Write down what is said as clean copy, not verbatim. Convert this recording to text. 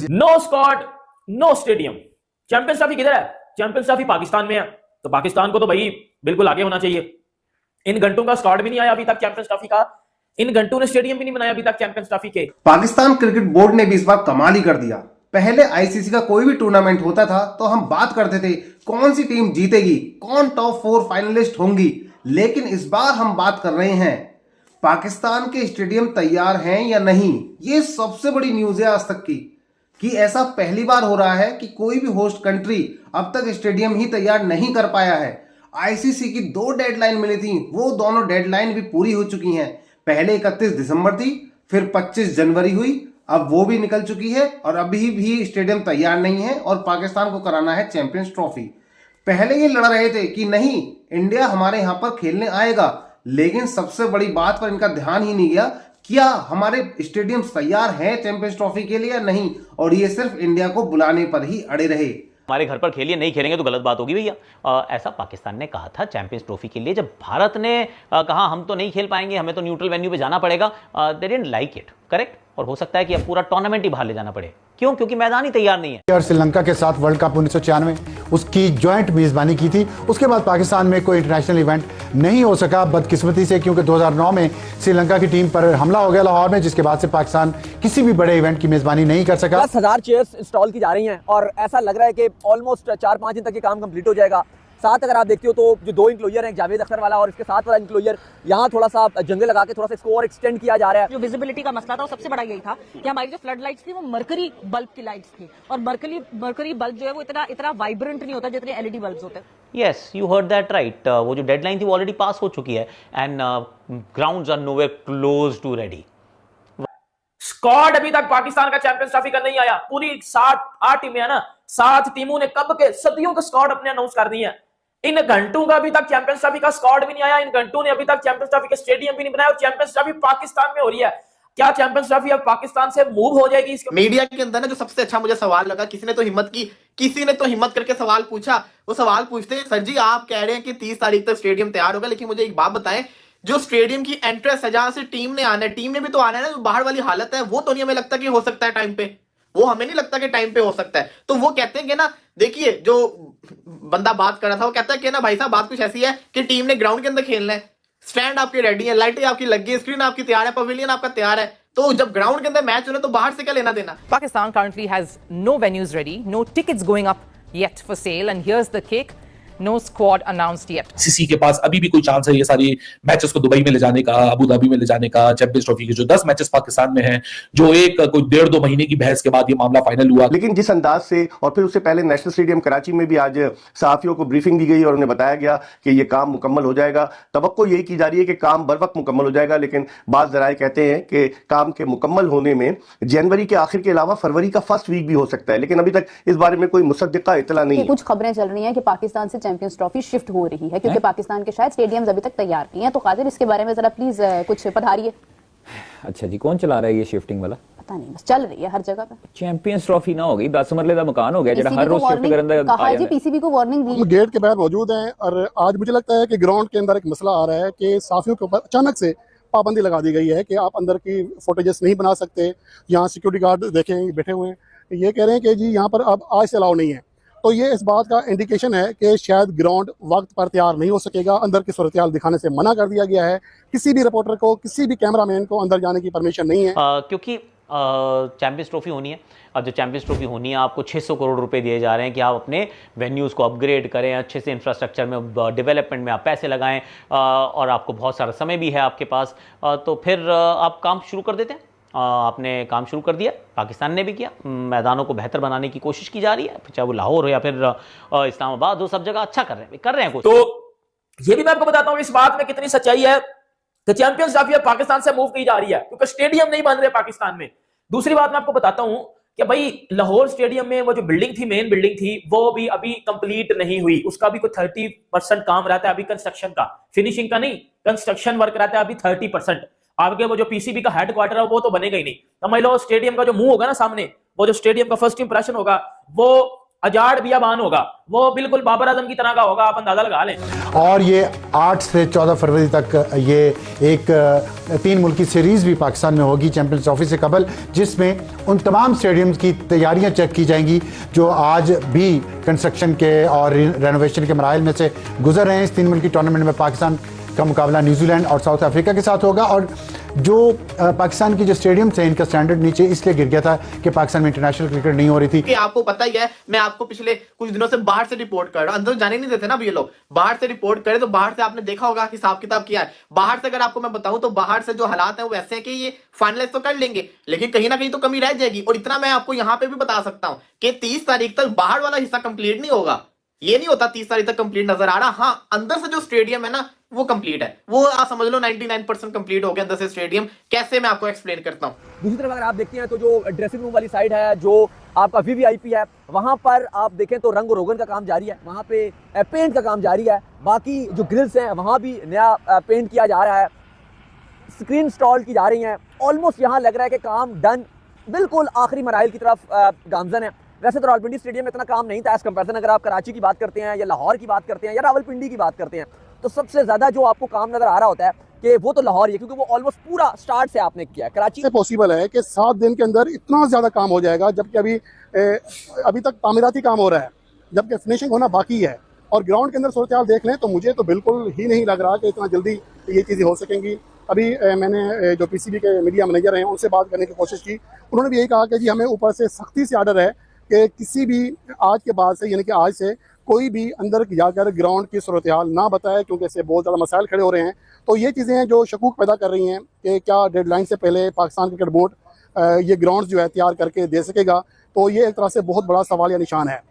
No squad no stadium. Champions trophy किधर है? Champions trophy Pakistan में है, तो पाकिस्तान को तो भाई बिल्कुल आगे होना चाहिए। इन घंटों का स्क्वाड भी नहीं आया अभी तक चैंपियंस ट्रॉफी का, इन घंटों ने स्टेडियम भी नहीं बनाया अभी तक चैंपियंस ट्रॉफी के। पाकिस्तान क्रिकेट बोर्ड ने भी इस बार कमाल ही कर दिया। पहले आईसीसी का कोई भी टूर्नामेंट होता था तो हम बात करते थे कौन सी टीम जीतेगी, कौन टॉप 4 फाइनलिस्ट होंगी, लेकिन इस बार हम बात कर रहे हैं पाकिस्तान के स्टेडियम तैयार हैं या नहीं। ये सबसे बड़ी न्यूज है आज तक की, कि ऐसा पहली बार हो रहा है कि कोई भी होस्ट कंट्री अब तक स्टेडियम ही तैयार नहीं कर पाया है। आईसीसी की 2 डेडलाइन मिली थी, वो दोनों डेडलाइन भी पूरी हो चुकी हैं। पहले 31 दिसंबर थी, फिर 25 जनवरी हुई, अब वो भी निकल चुकी है और अभी भी स्टेडियम तैयार नहीं है और पाकिस्तान को कराना है चैंपियंस ट्रॉफी। पहले ये लड़ रहे थे कि नहीं इंडिया हमारे यहां पर खेलने आएगा, लेकिन सबसे बड़ी बात पर इनका ध्यान ही नहीं गया, क्या हमारे स्टेडियम तैयार हैं चैंपियंस ट्रॉफी के लिए या नहीं, और ये सिर्फ इंडिया को बुलाने पर ही अड़े रहे। हमारे घर पर खेलिए, नहीं खेलेंगे तो गलत बात होगी भैया। ऐसा पाकिस्तान ने कहा था चैंपियंस ट्रॉफी के लिए, जब भारत ने कहा हम तो नहीं खेल पाएंगे, हमें तो न्यूट्रल वेन्यू पे जाना पड़ेगा, they didn't like it, correct. और हो सकता है कि अब पूरा टूर्नामेंट ही बाहर ले जाना पड़े। क्यों? क्योंकि मैदान ही तैयार नहीं है। और श्रीलंका के साथ वर्ल्ड कप 1996 उसकी ज्वाइंट मेजबानी की थी। उसके बाद पाकिस्तान में कोई इंटरनेशनल इवेंट नहीं हो सका बदकिस्मती से, क्योंकि 2009 में श्रीलंका की टीम पर हमला हो गया लाहौर में, जिसके बाद से पाकिस्तान किसी भी बड़े इवेंट की मेजबानी नहीं कर सका। 10,000 चेयर्स इंस्टॉल की जा रही हैं और ऐसा लग रहा है कि ऑलमोस्ट 4-5 दिन तक ये काम कंप्लीट हो जाएगा। साथ अगर आप देखते हो तो जो 2 इंक्लोजर हैं, जावेद अख्तर वाला और इसके साथ वाला इंक्लोजर, यहाँ थोड़ा सा जंगल लगा के थोड़ा सा इसको और एक्सटेंड किया जा रहा है। जो विजिबिलिटी का मसला था वो सबसे बड़ा यही था कि हमारी जो फ्लड लाइट्स थी वो मरकरी बल्ब की लाइट्स थी, और मरकरी बल्ब जो है वो इतना वाइब्रेंट नहीं होता जितने एलईडी बल्ब्स होते हैं। Yes, you heard that right. वो जो डेडलाइन थी वो ऑलरेडी पास हो चुकी है and grounds are nowhere close to ready. Squad अभी तक पाकिस्तान का चैंपियंस ट्रॉफी का नहीं आया। पूरी 8 टीमें है ना, 7 टीमों ने कब के सदियों का स्क्वाड अपने अनाउंस कर दिए हैं। इन घंटों का अभी तक चैंपियंस ट्रॉफी का स्क्वाड भी नहीं आया, इन घंटों ने अभी तक चैंपियंस ट्रॉफी का स्टेडियम भी नहीं बनाया, और चैंपियंस ट्रॉफी पाकिस्तान में हो रही है। क्या चैंपियंस ट्रॉफी अब पाकिस्तान से मूव हो जाएगी? इसके मीडिया के अंदर ना जो सबसे अच्छा मुझे सवाल लगा, किसी ने तो हिम्मत करके सवाल पूछा। वो सवाल पूछते हैं, सर जी आप कह रहे हैं कि 30 तारीख तक स्टेडियम तैयार होगा, लेकिन मुझे एक बात बताएं, जो स्टेडियम की एंट्रेंस है जहां से टीम ने आना है, टीम ने भी तो आना है ना, जो बाहर वाली हालत है वो तो नहीं हमें लगता कि हो सकता है टाइम पे, वो हमें नहीं लगता कि टाइम पे हो सकता है। तो वो कहते हैं कि ना, देखिए जो बंदा बात कर रहा था वो कहता है कि ना भाई साहब बात कुछ ऐसी है कि टीम ने ग्राउंड के अंदर खेलना है, स्टैंड आपके रेडी है, लाइटें आपकी लगी है, स्क्रीन आपकी तैयार है, पवेलियन आपका तैयार है, तो जब ग्राउंड के अंदर मैच हो रहा है तो बाहर से क्या लेना देना। Pakistan currently has no venues ready, no tickets going up yet for sale, and here's the kick. No squad announced yet. CC के पास अभी भी कोई चांस है ये सारी मैचेस को दुबई में ले जाने का, अबू धाबी में ले जाने का। चैंपियंस ट्रॉफी के जो 10 मैचेस पाकिस्तान में हैं, जो एक कोई 1.5-2 महीने की बहस के बाद ये मामला फाइनल हुआ। लेकिन जिस अंदाज से, और फिर उससे पहले नेशनल स्टेडियम कराची में भी आज सहाफियों को ब्रीफिंग दी गई और उन्हें बताया गया कि ये काम मुकम्मल हो जाएगा। तवक्को यही की जा रही है कि काम बर वक्त मुकम्मल हो जाएगा, लेकिन बाज़ ज़राए कहते हैं कि काम के मुकम्मल होने में जनवरी के आखिर के अलावा फरवरी का फर्स्ट वीक भी हो सकता है, लेकिन अभी तक इस बारे में कोई मुसद्दिक़ा इतला नहीं है। कुछ खबरें चल रही हैं कि पाकिस्तान से चैंपियंस ट्रॉफी शिफ्ट हो रही है, क्योंकि पाकिस्तान के शायद स्टेडियम्स अभी तक तैयार नहीं है। तो कादिर इसके बारे में जरा प्लीज कुछ पधारिए। अच्छा जी, कौन चला रहा है ये शिफ्टिंग वाला? पता नहीं, बस चल रही है हर जगह पे। चैंपियंस ट्रॉफी ना हो गई, 10 मरले का मकान हो गया जेड़ा हर रोज शिफ्ट करने का कहा जी, पीसीबी को वार्निंग दी। गेट के बाहर मौजूद हैं और आज मुझे लगता है कि ग्राउंड के अंदर एक मसला आ रहा है कि साफियों के ऊपर अचानक से पाबंदी लगा दी गई है कि आप अंदर की फुटेजेस नहीं बना सकते। यहाँ सिक्योरिटी गार्ड देखें बैठे हुए हैं, ये कह रहे हैं कि जी यहाँ पर अब आज से अलाउ नहीं है। तो ये इस बात का इंडिकेशन है कि शायद ग्राउंड वक्त पर तैयार नहीं हो सकेगा, अंदर की सूरत-ए-हाल दिखाने से मना कर दिया गया है। किसी भी रिपोर्टर को, किसी भी कैमरामैन को अंदर जाने की परमिशन नहीं है, क्योंकि चैंपियंस ट्रॉफी होनी है। अब जो चैंपियंस ट्रॉफी होनी है, आपको 600 करोड़ रुपए दिए जा रहे हैं कि आप अपने वेन्यूज़ को अपग्रेड करें, अच्छे से इंफ्रास्ट्रक्चर में, डेवलपमेंट में आप पैसे लगाएं, और आपको बहुत सारा समय भी है आपके पास। तो फिर आप काम शुरू कर देते हैं। आपने काम शुरू कर दिया, पाकिस्तान ने भी किया, मैदानों को बेहतर बनाने की कोशिश की जा रही है, चाहे वो लाहौर हो या फिर इस्लामाबाद हो, सब जगह अच्छा कर रहे हैं कुछ। तो ये भी मैं आपको बताता हूँ इस बात में कितनी सच्चाई है कि चैंपियंस ट्रॉफी पाकिस्तान से मूव की जा रही है, क्योंकि स्टेडियम नहीं बन रहे पाकिस्तान में। दूसरी बात मैं आपको बताता हूं कि भाई लाहौर स्टेडियम में वो जो बिल्डिंग थी, मेन बिल्डिंग थी, वो भी अभी कंप्लीट नहीं हुई। उसका भी कोई 30% काम रहता है अभी कंस्ट्रक्शन का, फिनिशिंग का नहीं, कंस्ट्रक्शन वर्क रहता है अभी 30%। आगे वो जो पीसीबी का हेडक्वार्टर है वो तो बनेगा ही नहीं। तो मान लो स्टेडियम का जो मुंह होगा ना सामने, वो जो स्टेडियम का फर्स्ट इंप्रेशन होगा, वो अजाड़ बियाबान होगा, वो बिल्कुल बाबर आजम की तरह का होगा, आप अंदाजा लगा लें। और ये 8 से 14 फरवरी तक ये एक 3 मुल्की सीरीज़ भी पाकिस्तान में होगी चैंपियंस ट्रॉफी से कबल, जिसमें उन तमाम स्टेडियम्स की तैयारियां चेक की जाएंगी जो आज भी कंस्ट्रक्शन के और रेनोवेशन के मराहल में से गुजर रहे हैं। इस 3 मुल्की टूर्नामेंट में पाकिस्तान का मुकाबला न्यूजीलैंड और साउथ अफ्रीका के साथ होगा। और जो पाकिस्तान की जो स्टेडियम्स हैं इनका स्टैंडर्ड नीचे इसलिए गिर गया था कि पाकिस्तान में इंटरनेशनल क्रिकेट नहीं हो रही थी। कि आपको पता ही है, मैं आपको पिछले कुछ दिनों से बाहर से रिपोर्ट कर रहा हूं, अंदर जाने नहीं देते ना अब ये लोग। बाहर से रिपोर्ट करें तो बाहर से आपने देखा होगा हिसाब किताब किया है। बाहर से अगर आपको मैं बताऊं तो बाहर से जो हालात हैं वो ऐसे हैं कि ये फाइनलाइज तो कर लेंगे लेकिन कहीं ना कहीं तो कमी रह जाएगी। और इतना मैं आपको यहां पे भी बता सकता हूं कि 30 तारीख तक बाहर वाला हिस्सा कंप्लीट नहीं होगा। ये नहीं होता 30 तारीख तक कंप्लीट नजर आ रहा। हाँ, अंदर से जो स्टेडियम है ना वो कंप्लीट है, वो आप समझ लो 99% कंप्लीट हो गया अंदर से स्टेडियम। कैसे, मैं आपको एक्सप्लेन करता हूं। दूसरी तरफ अगर आप देखते हैं तो जो ड्रेसिंग रूम वाली साइड है, जो आपका वीवीआईपी है, वहां पर आप देखें तो रंग रोगन का काम जारी है, वहां पे पेंट का काम जारी है। बाकी जो ग्रिल्स हैं वहां भी नया पेंट किया जा रहा है, स्क्रीन इंस्टॉल की जा रही हैं। ऑलमोस्ट यहाँ लग रहा है कि काम डन, बिल्कुल आखिरी मराइल की तरफ गामजन है। वैसे तो रावलपिंडी स्टेडियम में इतना काम नहीं था एज कंपैरिजन अगर आप कराची की बात करते हैं या लाहौर की बात करते हैं या रावलपिंडी की बात करते हैं, तो सबसे ज्यादा जो आपको काम नजर आ रहा होता है कि वो तो लाहौर ही है, क्योंकि वो ऑलमोस्ट पूरा स्टार्ट से आपने किया है। कराची से पॉसिबल है कि 7 दिन के अंदर इतना ज़्यादा काम हो जाएगा, जबकि अभी तक तामीराती काम हो रहा है, जबकि फिनिशिंग होना बाकी है। और ग्राउंड के अंदर सूरत हाल देख लें तो मुझे तो बिल्कुल ही नहीं लग रहा कि इतना जल्दी ये चीज़ें हो सकेंगी। अभी मैंने जो पीसीबी के मीडिया मैनेजर हैं उनसे बात करने की कोशिश की, उन्होंने भी यही कहा कि जी हमें ऊपर से सख्ती से आर्डर है कि किसी भी आज के बाद से, यानी कि आज से कोई भी अंदर जाकर ग्राउंड की सूरत हाल ना बताए, क्योंकि इससे बहुत ज़्यादा मसाइल खड़े हो रहे हैं। तो ये चीज़ें हैं जो शकूक पैदा कर रही हैं कि क्या डेडलाइन से पहले पाकिस्तान क्रिकेट बोर्ड ये ग्राउंड जो है तैयार करके दे सकेगा। तो ये एक तरह से बहुत बड़ा सवाल या निशान है।